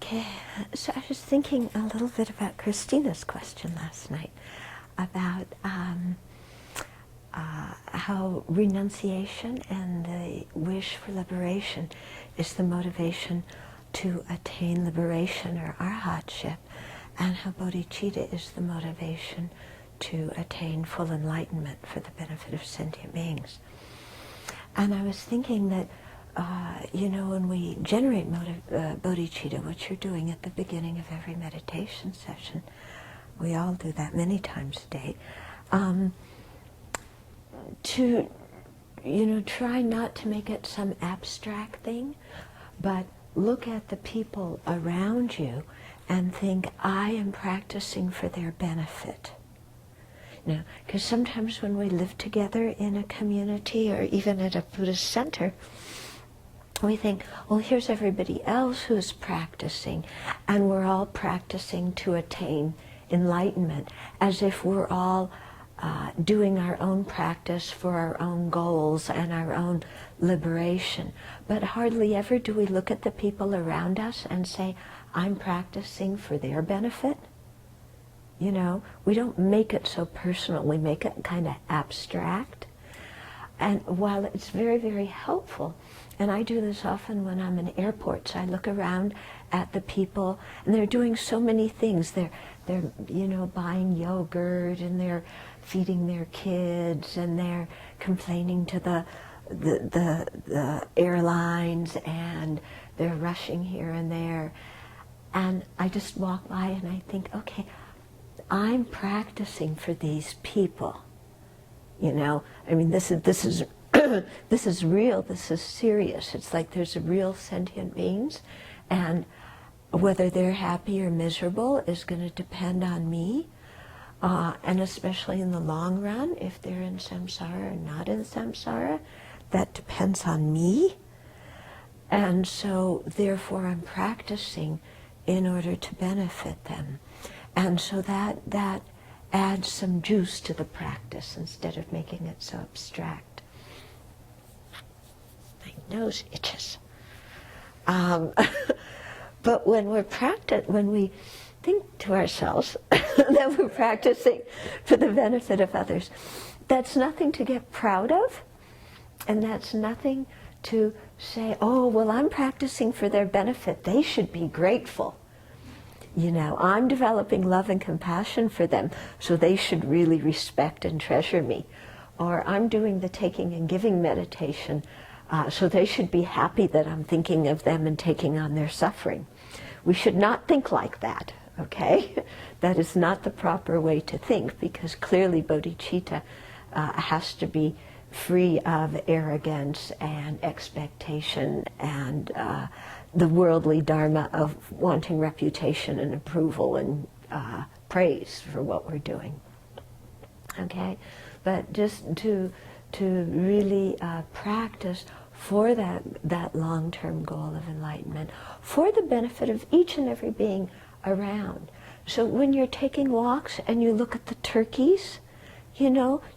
Okay, so I was thinking a little bit about Christina's question last night about how renunciation and the wish for liberation is the motivation to attain liberation or arhatship, and how bodhicitta is the motivation to attain full enlightenment for the benefit of sentient beings. And I was thinking that when we generate bodhicitta, which you're doing at the beginning of every meditation session, we all do that many times a day, to try not to make it some abstract thing, but look at the people around you and think, I am practicing for their benefit. Because sometimes when we live together in a community or even at a Buddhist center, we think, well, here's everybody else who's practicing, and we're all practicing to attain enlightenment, as if we're all doing our own practice for our own goals and our own liberation. But hardly ever do we look at the people around us and say, I'm practicing for their benefit. We don't make it so personal, we make it kind of abstract. And while it's very, very helpful, and I do this often when I'm in airports, I look around at the people, and they're doing so many things. They're buying yogurt, and they're feeding their kids, and they're complaining to the airlines, and they're rushing here and there. And I just walk by and I think, okay, I'm practicing for these people. This is this is real, this is serious. It's like there's a real sentient beings, and whether they're happy or miserable is going to depend on me, and especially in the long run, if they're in samsara or not in samsara, that depends on me. And so therefore I'm practicing in order to benefit them. And so that adds some juice to the practice instead of making it so abstract. My nose itches. But when we think to ourselves that we're practicing for the benefit of others, that's nothing to get proud of, and that's nothing to say, oh, well, I'm practicing for their benefit, they should be grateful. I'm developing love and compassion for them, so they should really respect and treasure me. Or I'm doing the taking and giving meditation, so they should be happy that I'm thinking of them and taking on their suffering. We should not think like that, okay? That is not the proper way to think, because clearly bodhicitta has to be free of arrogance and expectation and the worldly dharma of wanting reputation and approval and praise for what we're doing. Okay? But just to really practice for that long-term goal of enlightenment, for the benefit of each and every being around. So when you're taking walks and you look at the turkeys, you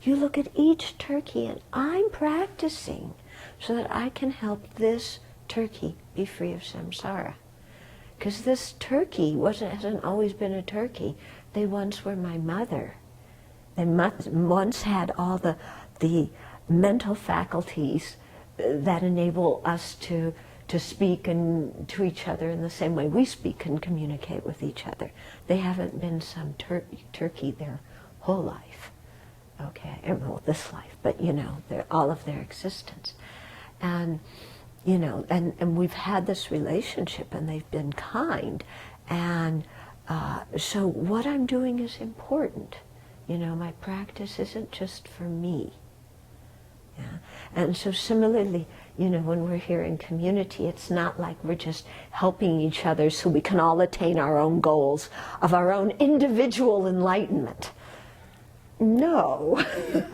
look at each turkey, and I'm practicing so that I can help this turkey be free of samsara. Because this turkey hasn't always been a turkey. They once were my mother. They once had all the mental faculties that enable us to speak and to each other in the same way we speak and communicate with each other. They haven't been some turkey their whole life. Okay, well, this life, but they're all of their existence. And and we've had this relationship, and they've been kind, and so what I'm doing is important. My practice isn't just for me. Yeah. And so similarly, when we're here in community, it's not like we're just helping each other so we can all attain our own goals of our own individual enlightenment. No,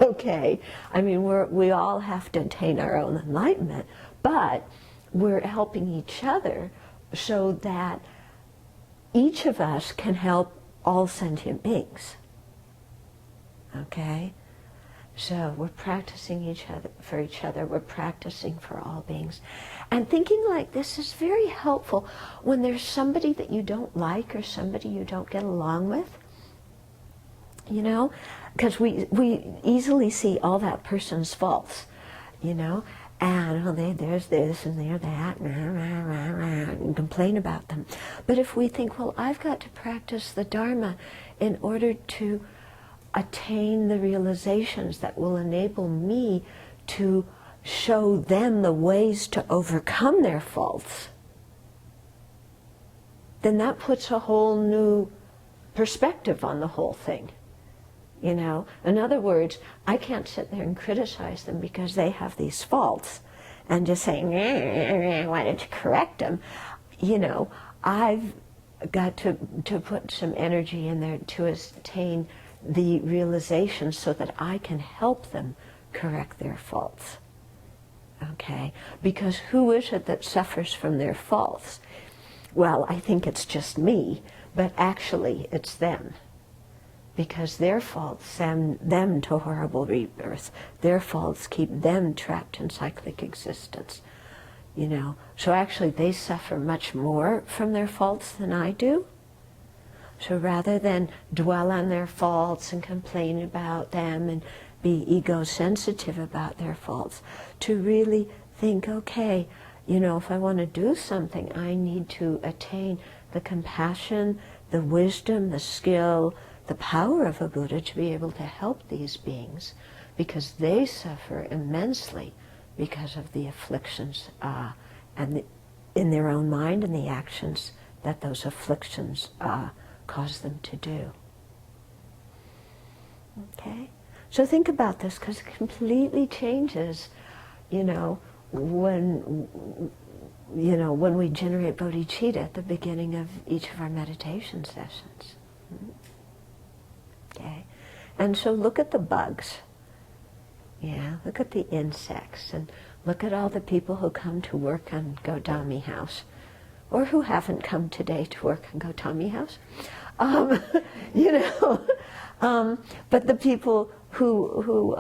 okay. We all have to attain our own enlightenment, but we're helping each other so that each of us can help all sentient beings. Okay? So we're practicing each other, we're practicing for all beings. And thinking like this is very helpful when there's somebody that you don't like or somebody you don't get along with, you know, because we easily see all that person's faults, you know, and there's this and there's that, and complain about them. But if we think, well, I've got to practice the Dharma in order to attain the realizations that will enable me to show them the ways to overcome their faults, then that puts a whole new perspective on the whole thing. You know, in other words, I can't sit there and criticize them because they have these faults and just saying, why don't you correct them? You know, I've got to put some energy in there to attain the realization so that I can help them correct their faults. Okay? Because who is it that suffers from their faults? Well, I think it's just me, but actually it's them. Because their faults send them to horrible rebirth. Their faults keep them trapped in cyclic existence. You know, so actually they suffer much more from their faults than I do. So rather than dwell on their faults and complain about them and be ego-sensitive about their faults, to really think, okay, you know, if I want to do something, I need to attain the compassion, the wisdom, the skill, the power of a Buddha to be able to help these beings, because they suffer immensely because of the afflictions in their own mind and the actions that those afflictions cause them to do. Okay? So think about this, because it completely changes, you know, when we generate bodhicitta at the beginning of each of our meditation sessions. Okay? And so look at the bugs. Yeah, look at the insects, and look at all the people who come to work on Gautami House, or who haven't come today to work on Gautami House. You know, but the people who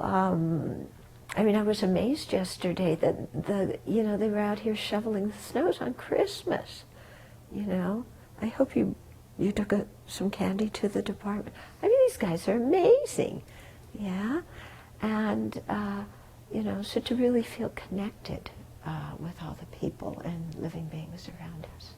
I mean, I was amazed yesterday that they were out here shoveling the snows on Christmas. You know, I hope you took some candy to the department. I mean, these guys are amazing, yeah, and you know, so to really feel connected with all the people and living beings around us.